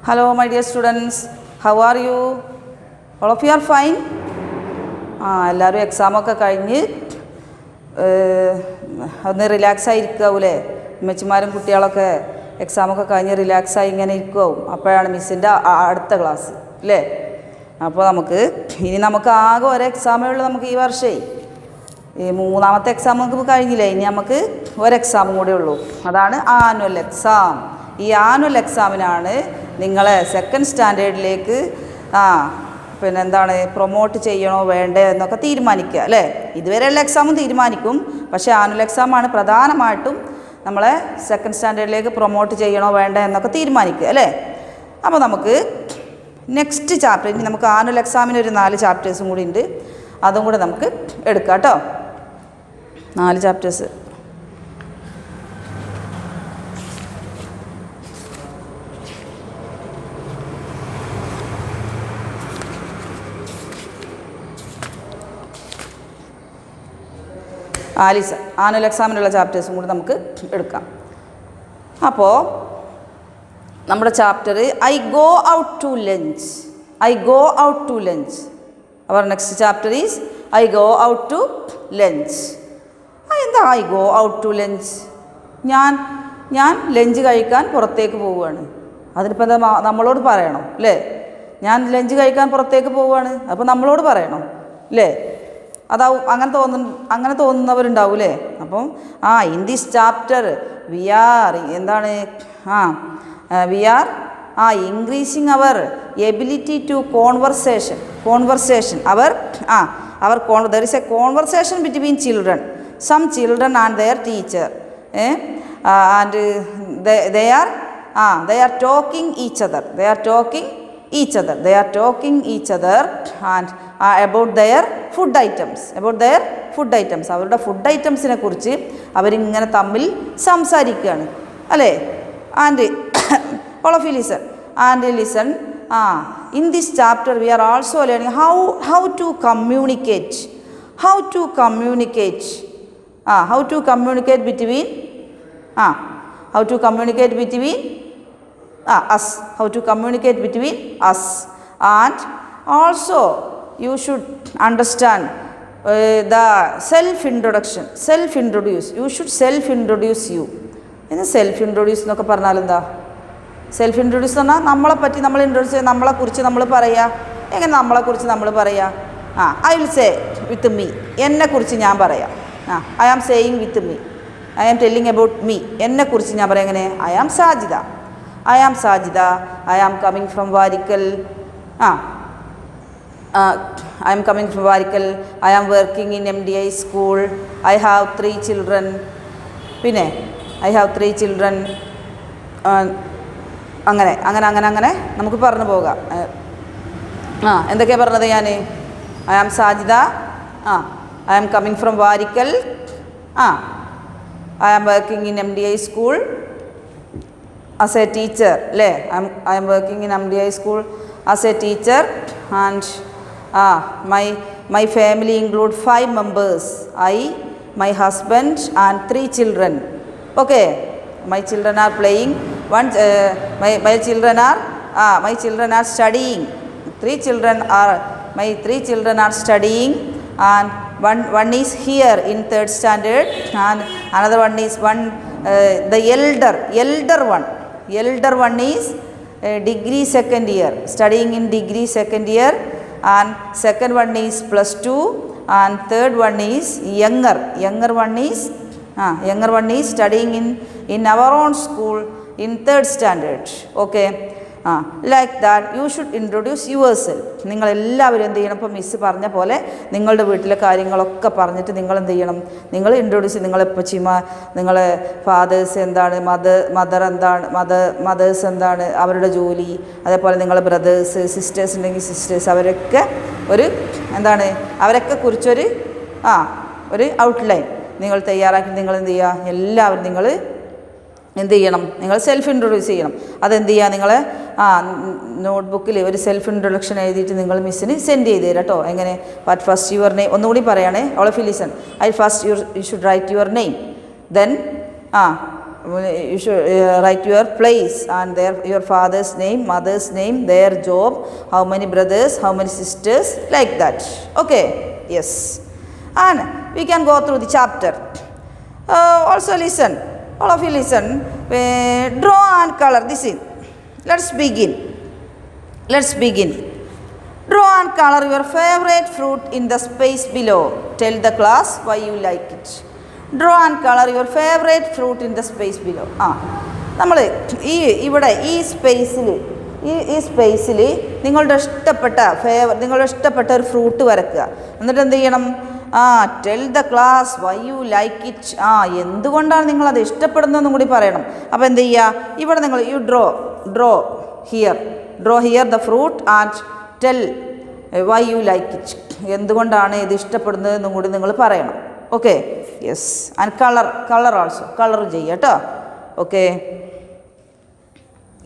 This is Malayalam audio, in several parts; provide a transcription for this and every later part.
Hello my dear students, how are you? All of you are fine? എല്ലാവരും എക്സാമൊക്കെ കഴിഞ്ഞ് ഒന്ന് റിലാക്സ് ആയിരിക്കാവൂലേ? അമ്മച്ചിമാരും കുട്ടികളൊക്കെ എക്സാമൊക്കെ കഴിഞ്ഞ് റിലാക്സായി ഇങ്ങനെ ഇരിക്കുമാവും. അപ്പോഴാണ് മിസ്സിൻ്റെ അടുത്ത ക്ലാസ് അല്ലേ? അപ്പോൾ നമുക്ക് ആകെ ഒരു എക്സാമേ ഉള്ളൂ നമുക്ക് ഈ വർഷമേ. ഈ മൂന്നാമത്തെ എക്സാം നമുക്ക് കഴിഞ്ഞില്ലേ, ഇനി നമുക്ക് ഒരു എക്സാമും കൂടെ ഉള്ളൂ. അതാണ് ആനുവൽ എക്സാം. ഈ ആനുവൽ എക്സാമിനാണ് നിങ്ങളെ സെക്കൻഡ് സ്റ്റാൻഡേർഡിലേക്ക് പ്രൊമോട്ട് ചെയ്യണോ വേണ്ടേ എന്നൊക്കെ തീരുമാനിക്കുക അല്ലേ? ഇതുവരെയുള്ള എക്സാമും തീരുമാനിക്കും, പക്ഷേ ആനുവൽ എക്സാമാണ് പ്രധാനമായിട്ടും നമ്മളെ സെക്കൻഡ് സ്റ്റാൻഡേർഡിലേക്ക് പ്രൊമോട്ട് ചെയ്യണോ വേണ്ടേ എന്നൊക്കെ തീരുമാനിക്കുക അല്ലേ? അപ്പോൾ നമുക്ക് നെക്സ്റ്റ് ചാപ്റ്റർ, ഇനി നമുക്ക് ആനുവൽ എക്സാമിന് ഒരു 4 ചാപ്റ്റേഴ്സും കൂടി ഉണ്ട്, അതും കൂടെ നമുക്ക് എടുക്കാം കേട്ടോ. 4 ചാപ്റ്റേഴ്സ്. ആനുവൽ എക്സാമിനുള്ള ചാപ്റ്റേഴ്സും കൂടി നമുക്ക് എടുക്കാം. അപ്പോൾ നമ്മുടെ chapter I go out to lunch. I go out to lunch. അവർ next chapter is I go out to lunch. എന്താ I go out to lunch? ഞാൻ ലഞ്ച് കഴിക്കാൻ പുറത്തേക്ക് പോവുകയാണ്. അതിനിപ്പോൾ എന്താ നമ്മളോട് പറയണം അല്ലേ? ഞാൻ ലഞ്ച് കഴിക്കാൻ പുറത്തേക്ക് പോവുകയാണ്, അപ്പോൾ നമ്മളോട് പറയണം അല്ലേ? അതാവും അങ്ങനെ തോന്നുന്നവരുണ്ടാവും അല്ലേ? അപ്പം in this chapter we are increasing our ability to conversation. There is a conversation between children, some children and their teacher, and they are talking each other and about their food items. അവരുടെ ഫുഡ് ഐറ്റംസിനെ കുറിച്ച് അവരിങ്ങനെ തമ്മിൽ സംസാരിക്കുകയാണ് അല്ലേ? And all of you listen. In this chapter we are also learning how to communicate between us. And also you should understand the self-introduction. You should self-introduce you. Self-introduce എന്നൊക്കെ പറഞ്ഞാൽ എന്താ? സെൽഫ്-ഇൻട്രൊഡ്യൂസ് എന്ന് പറഞ്ഞാൽ നമ്മളെപ്പറ്റി നമ്മൾ ഇൻട്രൊഡ്യൂസ് ചെയ്യുക, നമ്മളെക്കുറിച്ച് നമ്മൾ പറയുക. എങ്ങനെ നമ്മളെക്കുറിച്ച് നമ്മൾ പറയുക? I will say with me. എന്നെക്കുറിച്ച് ഞാൻ പറയാം. I am saying with me. I am telling about me. എന്നെക്കുറിച്ച് ഞാൻ പറയാം. എങ്ങനെ? I am Sajida. I am coming from Varikkal. I am working in MDI school. I have 3 children. പിന്നെ I have 3 children. അങ്ങനെ നമുക്ക് പറഞ്ഞു പോകാം. എന്തൊക്കെയാണ് പറഞ്ഞത് ഞാൻ? I am Sajida. I am coming from Varikkal. I am working in MDI school as a teacher അല്ലേ? I am working in MDI school as a teacher and my family include 5 members. My husband and 3 children. Okay, my children are playing. My children are studying. My 3 children are studying, and one is here in 3rd standard, and another one is the elder one is degree 2nd year, studying in degree 2nd year, and second one is +2, and third one is younger one is studying in our own school in 3rd standard. Okay, like that you should introduce yourself. നിങ്ങളെല്ലാവരും എന്ത് ചെയ്യണം? ഇപ്പോൾ മിസ്സ് പറഞ്ഞ പോലെ നിങ്ങളുടെ വീട്ടിലെ കാര്യങ്ങളൊക്കെ പറഞ്ഞിട്ട് നിങ്ങൾ എന്ത് ചെയ്യണം? നിങ്ങൾ ഇൻട്രൊഡ്യൂസ്. നിങ്ങളെ പച്ചിമാർ, നിങ്ങളെ ഫാദേഴ്സ് എന്താണ്, മദേഴ്സ് എന്താണ്, അവരുടെ ജോലി, അതേപോലെ നിങ്ങളെ ബ്രദേഴ്സ്, സിസ്റ്റേഴ്സ് ഉണ്ടെങ്കിൽ സിസ്റ്റേഴ്സ്, അവരൊക്കെ അവരൊക്കെ കുറിച്ചൊരു ഔട്ട്ലൈൻ നിങ്ങൾ തയ്യാറാക്കി നിങ്ങൾ എന്ത് ചെയ്യുക? എല്ലാവരും നിങ്ങൾ എന്ത് ചെയ്യണം? നിങ്ങൾ സെൽഫ് ഇൻട്രൊഡ്യൂസ് ചെയ്യണം. അതെന്ത് ചെയ്യുക? നിങ്ങൾ നോട്ട്ബുക്കിൽ ഒരു സെൽഫ് ഇൻട്രൊഡക്ഷൻ എഴുതിയിട്ട് നിങ്ങൾ മിസ്സിന് സെൻഡ് ചെയ്ത് തരാം കേട്ടോ. എങ്ങനെ? First your name. ഒന്നുകൂടി പറയുകയാണേ, all of you listen. First you should write your name. Then you should write your place and your father's name, mother's name, their job, how many brothers, how many sisters, like that. Okay, yes. And we can go through the chapter. Also listen, all of you listen. Draw and color this in. Let's begin. Draw and color your favorite fruit in the space below. Tell the class why you like it. Draw and color your favorite fruit in the space below. നമ്മൾ ഇവിടെ ഈ സ്പേസിൽ നിങ്ങളുടെ ഇഷ്ടപ്പെട്ട ഒരു ഫ്രൂട്ട് വരയ്ക്കുക. എന്നിട്ട് എന്ത് ചെയ്യണം? Tell the class why you like it. എന്തുകൊണ്ടാണ് നിങ്ങളത് ഇഷ്ടപ്പെടുന്നതെന്നും കൂടി പറയണം. അപ്പോൾ എന്ത് ചെയ്യുക? ഇവിടെ നിങ്ങൾ you draw here the fruit and tell why you like it. എന്തുകൊണ്ടാണ് ഇത് ഇഷ്ടപ്പെടുന്നതെന്നും കൂടി നിങ്ങൾ പറയണം. Okay, yes. And colour also colour ചെയ്യുക കേട്ടോ. Okay,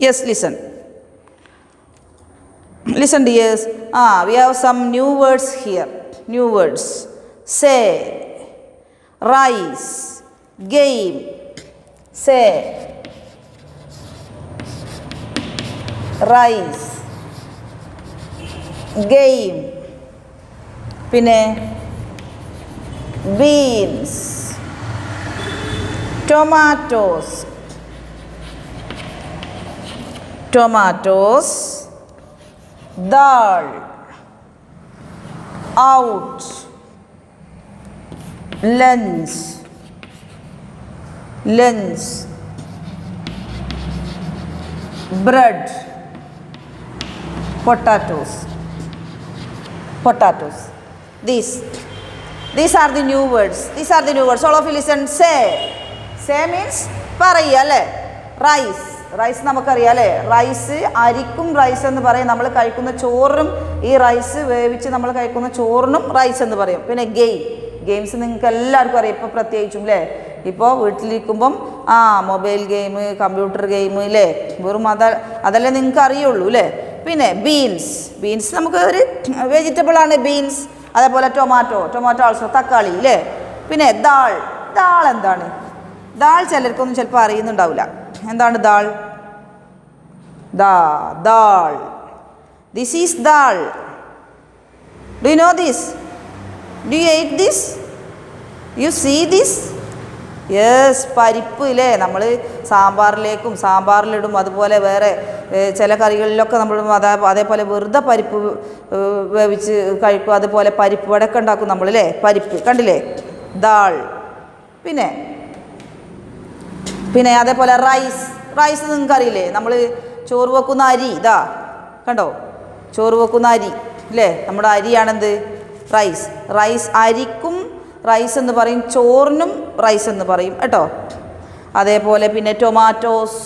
yes. Listen dears. we have some new words here. New words. Say, rise, game. Say, rise, game. പിന്നെ beans, tomatoes, dal, out, lunch, bread, potatoes. These are the new words. All of you listen. Say means പറയുക അല്ലേ. റൈസ് നമുക്കറിയാം അല്ലേ. റൈസ്, അരിക്കും റൈസ് എന്ന് പറയും. നമ്മൾ കഴിക്കുന്ന ചോറിനും ഈ റൈസ് വേവിച്ച് നമ്മൾ കഴിക്കുന്ന ചോറിനും റൈസ് എന്ന് പറയും. പിന്നെ ഗെയിംസ് നിങ്ങൾക്ക് എല്ലാവർക്കും അറിയാം. ഇപ്പോൾ പ്രത്യേകിച്ചും അല്ലേ, ഇപ്പോൾ വീട്ടിലിരിക്കുമ്പം മൊബൈൽ ഗെയിം, കമ്പ്യൂട്ടർ ഗെയിം അല്ലേ, വെറും അതല്ലേ നിങ്ങൾക്ക് അറിയുള്ളൂ അല്ലേ. പിന്നെ ബീൻസ് നമുക്ക് ഒരു വെജിറ്റബിൾ ആണ് ബീൻസ്. അതേപോലെ ടൊമാറ്റോ ആൾസോ തക്കാളി അല്ലേ. പിന്നെ ദാൾ എന്താണ്? ദാൾ ചിലർക്കൊന്നും ചിലപ്പോൾ അറിയുന്നുണ്ടാവില്ല. എന്താണ് dal? Dal. This is dal. Do you know this? Do you eat this? You see this? Yes, പരിപ്പ് ഇല്ലേ. നമ്മൾ സാമ്പാറിലിടും. അതുപോലെ വേറെ ചില കറികളിലൊക്കെ നമ്മൾ അതേപോലെ വെറുതെ പരിപ്പ് വേവിച്ച് കഴിക്കും. അതുപോലെ പരിപ്പ് വടയൊക്കെ ഉണ്ടാക്കും നമ്മളല്ലേ. പരിപ്പ് കണ്ടില്ലേ, ദാൾ. പിന്നെ അതേപോലെ റൈസ് നിങ്ങൾക്ക് അറിയില്ലേ. നമ്മൾ ചോറ് വെക്കുന്ന അരി കണ്ടോ, ചോറ് വെക്കുന്ന അരി അല്ലേ. നമ്മുടെ അരിയാണെന്ത്? റൈസ്. അരിക്കും റൈസ് എന്ന് പറയും, ചോറിനും റൈസ് എന്ന് പറയും കേട്ടോ. അതേപോലെ പിന്നെ ടൊമാറ്റോസ്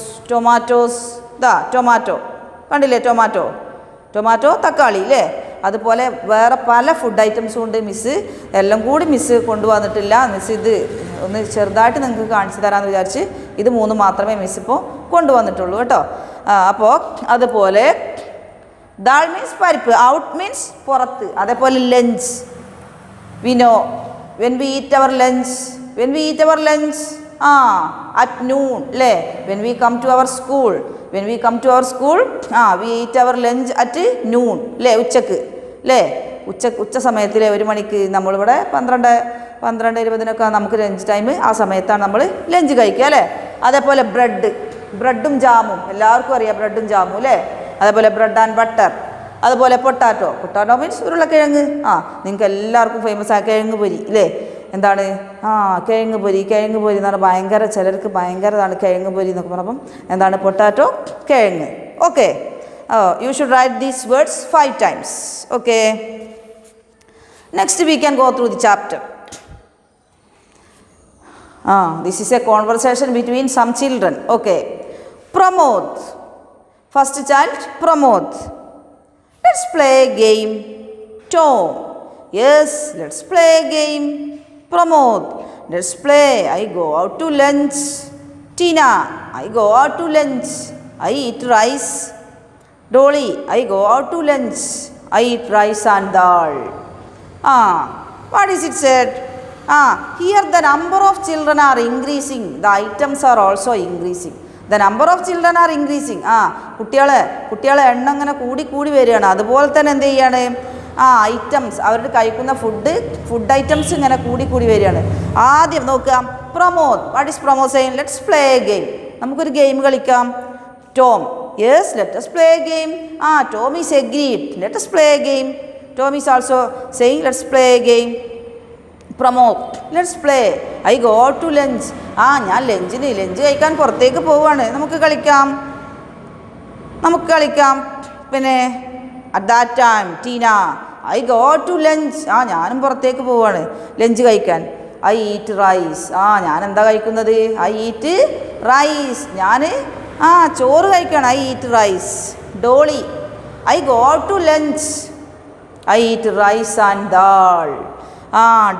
ടൊമാറ്റോ കണ്ടില്ലേ. ടൊമാറ്റോ തക്കാളി അല്ലേ. അതുപോലെ വേറെ പല ഫുഡ് ഐറ്റംസും ഉണ്ട്. എല്ലാം കൂടി കൊണ്ടുവന്നിട്ടില്ല. ഇത് ഒന്ന് ചെറുതായിട്ട് നിങ്ങൾക്ക് കാണിച്ചു തരാമെന്ന് വിചാരിച്ച് ഇത് 3 മാത്രമേ ഇപ്പോൾ കൊണ്ടുവന്നിട്ടുള്ളൂ കേട്ടോ. അപ്പോൾ അതുപോലെ ദാൾ മീൻസ് പരിപ്പ്, ഔട്ട് മീൻസ് പുറത്ത്. അതേപോലെ lunch, we know when we eat our lunch at noon അല്ലേ. when we come to our school we eat our lunch at noon അല്ലേ. ഉച്ചക്ക് അല്ലേ. ഉച്ച സമയത്തിൽ 1 മണിക്ക് നമ്മളിവിടെ 12:20 നമുക്ക് ലഞ്ച് ടൈം. ആ സമയത്താണ് നമ്മൾ ലഞ്ച് കഴിക്കുക അല്ലേ. അതേപോലെ ബ്രെഡും ജാമും എല്ലാവർക്കും അറിയാം. ബ്രെഡും ജാമും അല്ലേ. അതേപോലെ ബ്രെഡ് ആൻഡ് ബട്ടർ. അതുപോലെ പൊട്ടാറ്റോ മീൻസ് ഉരുളക്കിഴങ്ങ്. നിങ്ങൾക്ക് എല്ലാവർക്കും ഫേമസ് ആ കിഴങ്ങ് പൊരി അല്ലേ. എന്താണ്? കിഴങ്ങ് പൊരി എന്ന് പറഞ്ഞാൽ ഭയങ്കര, ചിലർക്ക് ഭയങ്കരതാണ് കിഴങ്ങ് പൊരി എന്നൊക്കെ പറഞ്ഞപ്പം എന്താണ്? പൊട്ടാറ്റോ, കിഴങ്ങ്. Okay, you should write these words 5 times. Okay, next we can go through the chapter. This is a conversation between some children. Okay, Pramod, first child Pramod. Let's play a game. Tom, yes, let's play a game. Pramod, let's play. I go out to lunch. Tina, I go out to lunch. I eat rice. Dolly, I go out to lunch. I eat rice and dal. What is it said? Here the number of children are increasing, the items are also increasing. The number of children are increasing. കുട്ടികളെ എണ്ണം ഇങ്ങനെ കൂടി വരികയാണ്. അതുപോലെ തന്നെ എന്ത് ചെയ്യാണ്, ഐറ്റംസ്, അവരുടെ കഴിക്കുന്ന ഫുഡ് ഐറ്റംസ് ഇങ്ങനെ കൂടി വരികയാണ്. ആദ്യം നോക്കുക, Pramod. What is Pramod saying? Let's play A game. നമുക്കൊരു ഗെയിം കളിക്കാം. Tom, yes, let us play a game. Tom is agreed. Let us play a game. Tom is also saying let's play a game. Pramod, let's play. I go to lunch. ഞാൻ ലഞ്ച് കഴിക്കാൻ പുറത്തേക്ക് പോവുകയാണ്, നമുക്ക് കളിക്കാം. പിന്നെ at that time Tina, I go to lunch. ഞാനും പുറത്തേക്ക് പോവുകയാണ് ലഞ്ച് കഴിക്കാൻ. I eat rice. ഞാൻ എന്താ കഴിക്കുന്നത്? I eat rice. ഞാൻ ചോറ് കഴിക്കണം. I eat rice. Dolly, I go to lunch. I eat rice and dal.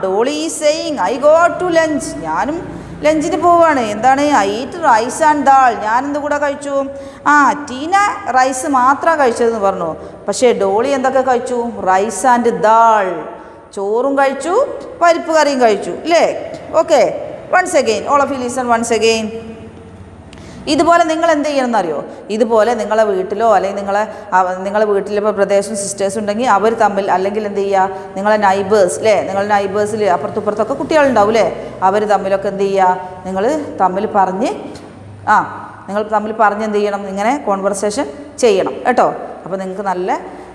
Dolly is saying I go to lunch. ഞാനും ലഞ്ചിന് പോവുകയാണ്. എന്താണ്? I eat rice and dal. ഞാനെന്ത് കൂടെ കഴിച്ചു? ടീന റൈസ് മാത്രമാണ് കഴിച്ചതെന്ന് പറഞ്ഞു. പക്ഷേ ഡോളി എന്തൊക്കെ കഴിച്ചു? Rice and dal. ചോറും കഴിച്ചു, പരിപ്പ് കറിയും കഴിച്ചു, അല്ലേ? Okay, once again, all of you listen once again. ഇതുപോലെ നിങ്ങൾ എന്ത് ചെയ്യണം എന്നറിയോ? ഇതുപോലെ നിങ്ങളെ വീട്ടിലോ അല്ലെങ്കിൽ നിങ്ങളെ വീട്ടിലിപ്പോൾ ബ്രദേഴ്സും സിസ്റ്റേഴ്സും ഉണ്ടെങ്കിൽ അവർ തമ്മിൽ, അല്ലെങ്കിൽ എന്ത് ചെയ്യുക, നിങ്ങളെ നൈബേഴ്സ്, അല്ലേ, നിങ്ങളുടെ നൈബേഴ്സിൽ അപ്പുറത്തുപ്പുറത്തൊക്കെ കുട്ടികളുണ്ടാവും, അല്ലേ? അവർ തമ്മിലൊക്കെ എന്ത് ചെയ്യുക, നിങ്ങൾ തമ്മിൽ പറഞ്ഞ് എന്ത് ചെയ്യണം, ഇങ്ങനെ കോൺവെർസേഷൻ ചെയ്യണം കേട്ടോ. അപ്പോൾ നിങ്ങൾക്ക് നല്ല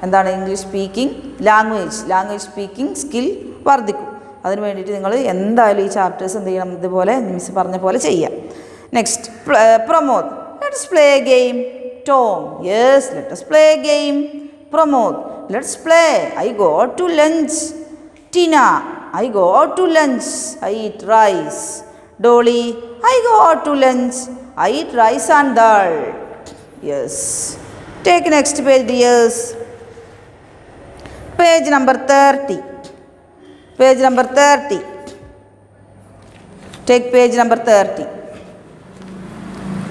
എന്താണ് English speaking language speaking skill വർദ്ധിക്കും. അതിന് വേണ്ടിയിട്ട് നിങ്ങൾ എന്തായാലും ഈ ചാപ്റ്റേഴ്സ് എന്ത് ചെയ്യണം, ഇതുപോലെ മിസ് പറഞ്ഞ പോലെ ചെയ്യാം. Next, Pramod, let's play a game. Tom, yes, let us play a game. Pramod, let's play. I go to lunch. Tina, I go to lunch. I eat rice. Dolly, I go to lunch. I eat rice and dal. Yes. Take next page, dears. Page number 30. Take page number 30.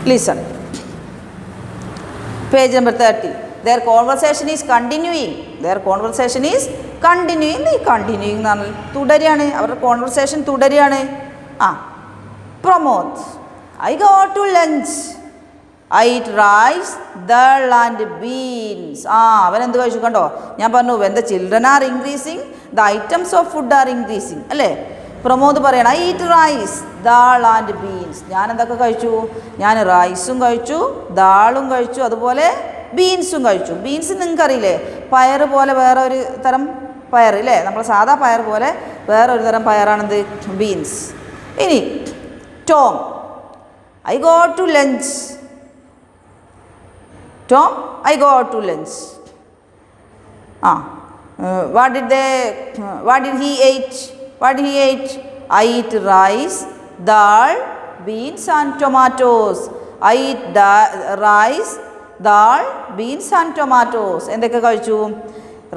Listen. Page number 30. Their conversation is continuing. Continuing എന്ന് പറഞ്ഞാൽ തുടരുകയാണ്. അവരുടെ കോൺവെർസേഷൻ തുടരുകയാണ്. Pramod, I go to lunch. I eat rice, dal and beans. അവൻ എന്ത് കഴിച്ചു? കണ്ടോ, ഞാൻ പറഞ്ഞു, when the children are increasing, the items of food are increasing, അല്ലേ? പ്രമോദ് പറയണം, I eat rice, dal and beans. ഞാൻ എന്തൊക്കെ കഴിച്ചു? ഞാൻ റൈസും കഴിച്ചു, ദാളും കഴിച്ചു, അതുപോലെ ബീൻസും കഴിച്ചു. ബീൻസ് നിങ്ങൾക്കറിയില്ലേ, പയർ പോലെ വേറെ ഒരു തരം പയർ, ഇല്ലേ? നമ്മൾ സാധാ പയർ പോലെ വേറൊരു തരം പയറാണെന്ത്? ബീൻസ്. ഇനി Tom, I go to lunch. Tom, I go out to lunch. What did he eat? I eat rice, dal, beans and tomatoes. I eat rice, dal, beans and tomatoes. എന്തൊക്കെ കഴിച്ചു?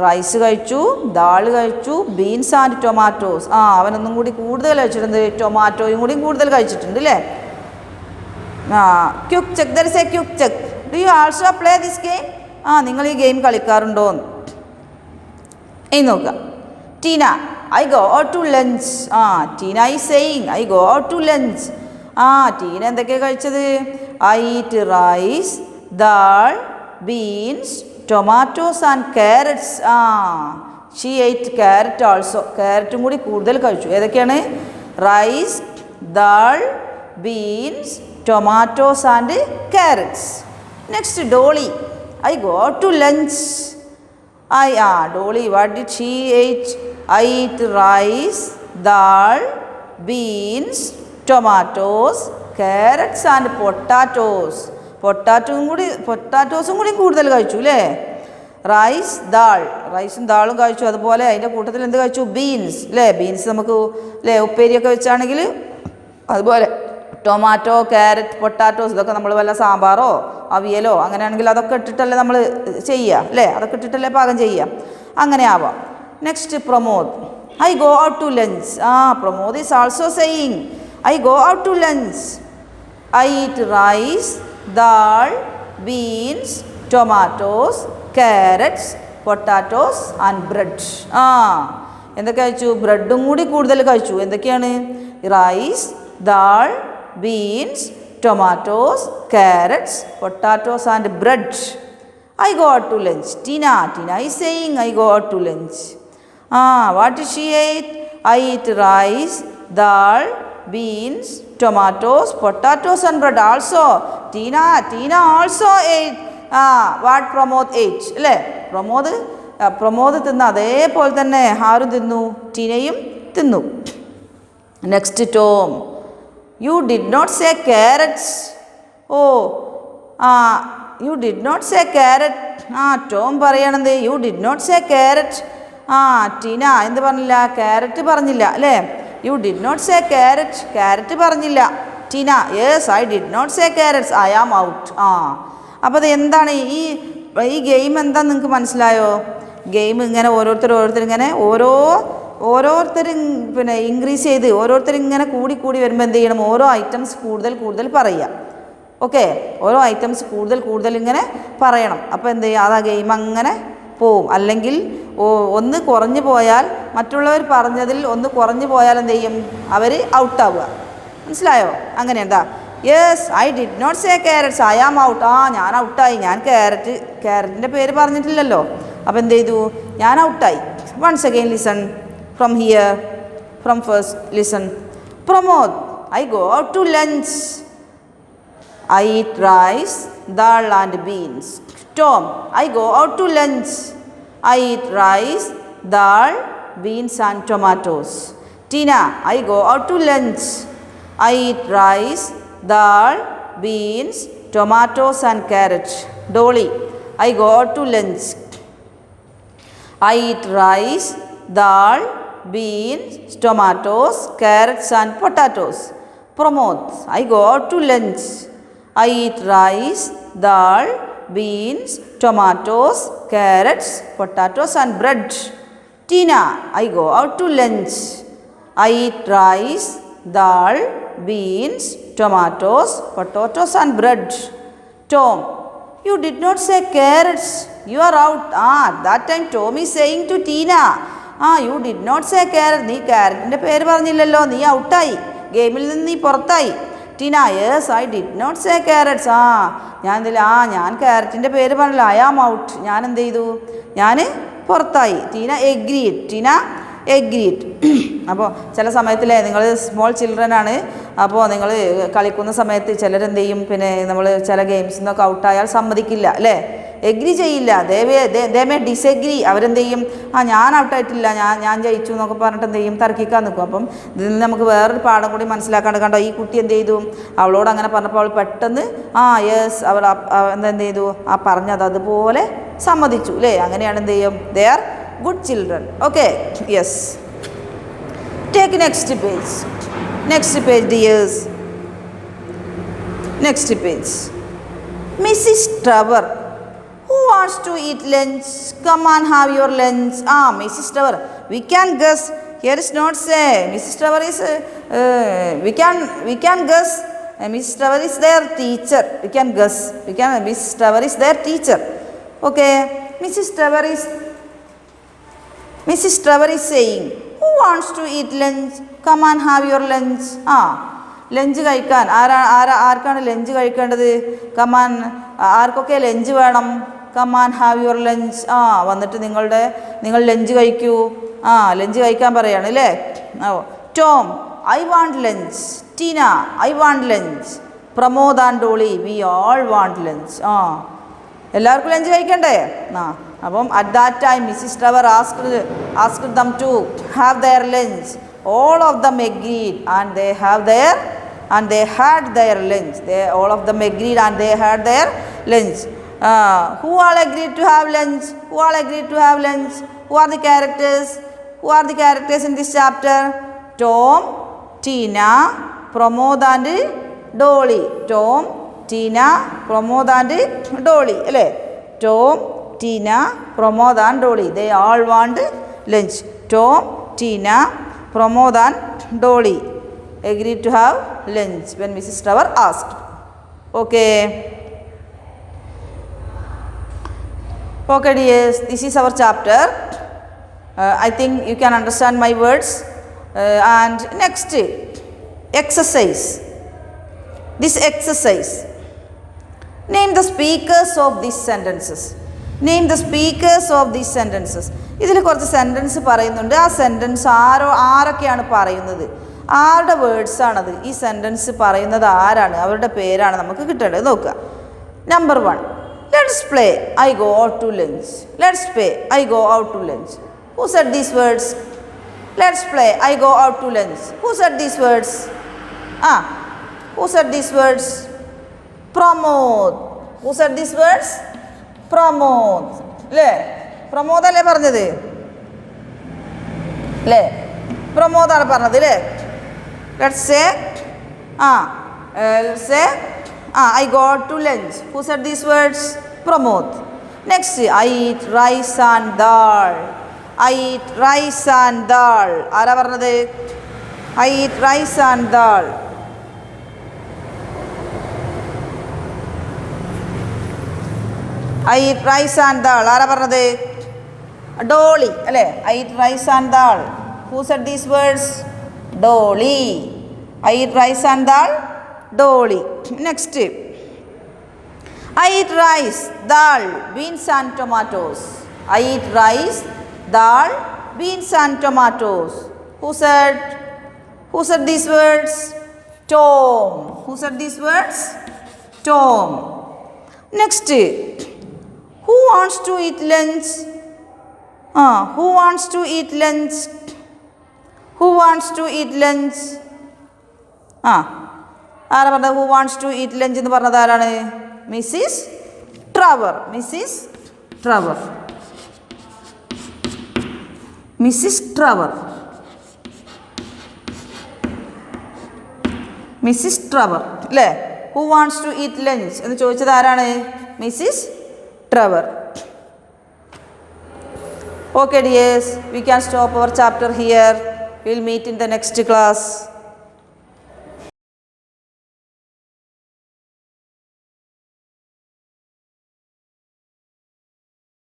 റൈസ് കഴിച്ചു, ദാൾ കഴിച്ചു, ബീൻസ് ആൻഡ് ടൊമാറ്റോസ്. അവനൊന്നും കൂടി കൂടുതൽ കഴിച്ചിട്ടുണ്ട്, ടൊമാറ്റോയും കൂടി കൂടുതൽ കഴിച്ചിട്ടുണ്ട്, അല്ലേ? Quick check, there is a quick check. Do you also play this game? നിങ്ങൾ ഈ ഗെയിം കളിക്കാറുണ്ടോ എന്ന് ഇനി നോക്കുക. Tina, I go to lunch. Tina is saying I go to lunch. Tina എന്തൊക്കെയാണ് കഴിച്ചത്? I eat rice, dal, beans, tomatoes and carrots. She ate carrot also. ക്യാരറ്റും കൂടി കൂടുതൽ കഴിച്ചു. ഏതൊക്കെയാണ്? Rice, dal, beans, tomatoes and carrots. Next Dolly, I go to lunch. Dolly, what did she ate? I eat rice, dal, beans, tomatoes, carrots and potatoes. പൊട്ടാറ്റോസും കൂടി കൂടുതൽ കഴിച്ചു, അല്ലേ? റൈസും ദാളും കഴിച്ചു. അതുപോലെ അതിൻ്റെ കൂട്ടത്തിൽ എന്ത് കഴിച്ചു? ബീൻസ്, അല്ലേ? ബീൻസ് നമുക്ക്, അല്ലേ, ഉപ്പേരിയൊക്കെ വെച്ചാണെങ്കിൽ അതുപോലെ ടൊമാറ്റോ, ക്യാരറ്റ്, പൊട്ടാറ്റോസ്, ഇതൊക്കെ നമ്മൾ വല്ല സാമ്പാറോ അവിയലോ അങ്ങനെയാണെങ്കിൽ അതൊക്കെ ഇട്ടിട്ടല്ലേ നമ്മൾ ചെയ്യുക, അല്ലേ? അതൊക്കെ ഇട്ടിട്ടല്ലേ പാകം ചെയ്യുക. അങ്ങനെ ആവാം. Next Pramod, I go out to lunch. Pramod is also saying I go out to lunch. I eat rice, dal, beans, tomatoes, carrots, potatoes and bread. എന്തൊക്കെ കഴിച്ചു? ബ്രെഡും കൂടി കൂടുതൽ കഴിച്ചു. എന്തൊക്കെയാണ്? Rice, dal, beans, tomatoes, carrots, potatoes and bread. I go out to lunch. Tina is saying I go out to lunch. What did she eat? I eat rice, dal, beans, tomatoes, potatoes and bread. Also, Tina also ate. What Pramod ate? അല്ലേ? പ്രമോദ് തിന്ന അതേപോലെ തന്നെ ആരും തിന്നു? ടീനയും തിന്നു. Next Tom. You did not say carrots. You did not say carrot. Tom പറയണത് you did not say carrot. Tina എന്ത് പറഞ്ഞില്ല? ക്യാരറ്റ് പറഞ്ഞില്ല അല്ലേ? You did not say carrot. Carrot പറഞ്ഞില്ല. Tina yes I did not say carrots. I am out. അപ്പോൾ അത് എന്താണ് ഈ ഗെയിം എന്താണെന്ന് നിങ്ങൾക്ക് മനസ്സിലായോ? ഗെയിം ഇങ്ങനെ ഓരോരുത്തർ ഇങ്ങനെ ഓരോരുത്തർ പിന്നെ ഇൻക്രീസ് ചെയ്ത് ഓരോരുത്തർ ഇങ്ങനെ കൂടി വരുമ്പോൾ എന്ത് ചെയ്യണം? ഓരോ ഐറ്റംസ് കൂടുതൽ പറയുക. ഓക്കെ, ഓരോ ഐറ്റംസ് കൂടുതൽ ഇങ്ങനെ പറയണം. അപ്പോൾ എന്ത് ചെയ്യുക? അത് ആ ഗെയിം അങ്ങനെ പോവും. അല്ലെങ്കിൽ ഒന്ന് കുറഞ്ഞു പോയാൽ, മറ്റുള്ളവർ പറഞ്ഞതിൽ ഒന്ന് കുറഞ്ഞു പോയാൽ എന്ത് ചെയ്യും? അവർ ഔട്ടാവുക. മനസ്സിലായോ? അങ്ങനെ എന്താ? Yes I did not say carrots. I am out. ഞാൻ ഔട്ടായി. ഞാൻ ക്യാരറ്റിൻ്റെ പേര് പറഞ്ഞിട്ടില്ലല്ലോ. അപ്പോൾ എന്ത് ചെയ്തു? ഞാൻ ഔട്ടായി. Once again listen from here. From first listen. Pramod I go out to lunch. I eat rice, dal and beans. Tom, I go out to lunch. I eat rice, dal, beans and tomatoes. Tina, I go out to lunch. I eat rice, dal, beans, tomatoes and carrots. Dolly, I go out to lunch. I eat rice, dal, beans, tomatoes, carrots and potatoes. Pramod, I go out to lunch. I eat rice, dal, beans, tomatoes, carrots, potatoes and bread. Tina, I go out to lunch. I eat rice, dal, beans, tomatoes, potatoes and bread. Tom, you did not say carrots. You are out. That time Tom is saying to Tina, you did not say carrot. നീ ക്യാരറ്റിൻ്റെ പേര് പറഞ്ഞില്ലല്ലോ. നീ ഔട്ടായി. ഗെയിമിൽ നിന്ന് നീ പുറത്തായി. Tina yes I did not say carrots. ഞാൻ ക്യാരറ്റിൻ്റെ പേര് പറഞ്ഞില്ല. I am out. ഞാൻ എന്ത് ചെയ്തു? ഞാൻ പുറത്തായി. Tina agreed. അപ്പോൾ ചില സമയത്തില്ലേ, നിങ്ങൾ സ്മോൾ ചിൽഡ്രൻ ആണ്. അപ്പോൾ നിങ്ങൾ കളിക്കുന്ന സമയത്ത് ചിലരെന്ത് ചെയ്യും? പിന്നെ നമ്മൾ ചില ഗെയിംസിൽ നിന്നൊക്കെ ഔട്ടായാൽ സമ്മതിക്കില്ല അല്ലേ? എഗ്രി ചെയ്യില്ല. They may ഡിസെഗ്രി. അവരെന്ത് ചെയ്യും? ഞാൻ ഔട്ടായിട്ടില്ല, ഞാൻ ജയിച്ചു എന്നൊക്കെ പറഞ്ഞിട്ട് എന്ത് ചെയ്യും? തർക്കിക്കാൻ നിൽക്കും. അപ്പം ഇതിൽ നിന്ന് നമുക്ക് വേറൊരു പാഠം കൂടി മനസ്സിലാക്കാണ്ട്, കണ്ടോ ഈ കുട്ടി എന്ത് ചെയ്തു? അവളോട് അങ്ങനെ പറഞ്ഞപ്പോൾ അവൾ പെട്ടെന്ന് യെസ് അവൾ എന്ത് ചെയ്തു? പറഞ്ഞത് അതുപോലെ സമ്മതിച്ചു അല്ലേ? അങ്ങനെയാണ് എന്ത് ചെയ്യും? They are good children. Okay, yes. Take next page dears. Next page. Mrs. Trevor, who wants to eat lunch? Come on, have your lunch. Mrs. Trevor, we can guess. Here is not say Mrs. Trevor is we can guess. Mrs. Trevor is their teacher. We can guess. Mrs. Trevor is their teacher. Okay, Mrs. Trevor is saying, who wants to eat lunch? Come on, have your lunch. Lunch കഴിക്കാൻ ആർക്കാണ് ലഞ്ച് കഴിക്കേണ്ടത്? കമാൻ, ആർക്കൊക്കെ ലഞ്ച് വേണം? Come on have your lunch. വന്നിട്ട് നിങ്ങൾ ലഞ്ച് കഴിക്കൂ. ലഞ്ച് കഴിക്കാൻ പറയാണ് അല്ലേ? Tom, I want lunch. Tina, I want lunch. Pramod and Dolly, we all want lunch. എല്ലാവർക്കും ലഞ്ച് കഴിക്കണ്ടേ? അപ്പം at that time Mrs Trevor asked them to have their lunch. All of them agreed and they had their lunch. All of them agreed and they had their lunch. Who all agreed to have lunch? Who are the characters in this chapter? Tom, Tina, Pramod and Dolly. Tom, Tina, Pramod and Dolly. അല്ലേ? Tom, Tina, Pramod and Dolly. They all want lunch. Tom, Tina, Pramod and Dolly agreed to have lunch when Mrs. Trevor asked. Okay. Okay dears, this is our chapter. I think you can understand my words. And next, exercise. This exercise. Name the speakers of these sentences. Name the speakers of these sentences. ഇതിൽ കുറച്ച് സെൻറ്റൻസ് പറയുന്നുണ്ട്. ആ സെൻറ്റൻസ് ആരൊക്കെയാണ് പറയുന്നത്, ആരുടെ വേർഡ്സാണത്, ഈ സെൻറ്റൻസ് പറയുന്നത് ആരാണ്, അവരുടെ പേരാണ് നമുക്ക് കിട്ടേണ്ടത്. നോക്കുക. Number 1, let's play I go out to lunch. Let's play I go out to lunch. Who said these words? Let's play I go out to lunch. Who said these words? Who said these words? Pramod. Who said these words? Pramod. അല്ലേ, പ്രമോദല്ലേ പറഞ്ഞത്, അല്ലേ, പ്രമോദാണ് പറഞ്ഞത് അല്ലേ. Let's say I go out to lunch. Who said these words? Pramod. Next, I eat rice and dal. I eat rice and dal. ആരാ പറഞ്ഞത്? I eat rice and dal. I eat rice and dal. ആരാ പറഞ്ഞത്? ഡോളി അല്ലേ. I eat rice and dal. Who said these words? Dolly. I eat rice and dal. Dolly. Next, I eat rice, dal, beans and tomatoes. I eat rice, dal, beans and tomatoes. Who said these words? Tom. Who said these words? Tom. Next, who wants to eat lunch? Who wants to eat lunch? Who wants to eat lunch? ആരാ പറഞ്ഞത്? Who wants to eat lunch എന്ന് പറഞ്ഞത് ആരാണ്? Mrs Trevor. Mrs Trevor. Mrs Trevor. Mrs Trevor അല്ലേ. Who wants to eat lunch എന്ന് ചോദിച്ചത് ആരാണ്? Mrs Trevor. Okay dears, we can stop our chapter here. We'll meet in the next class.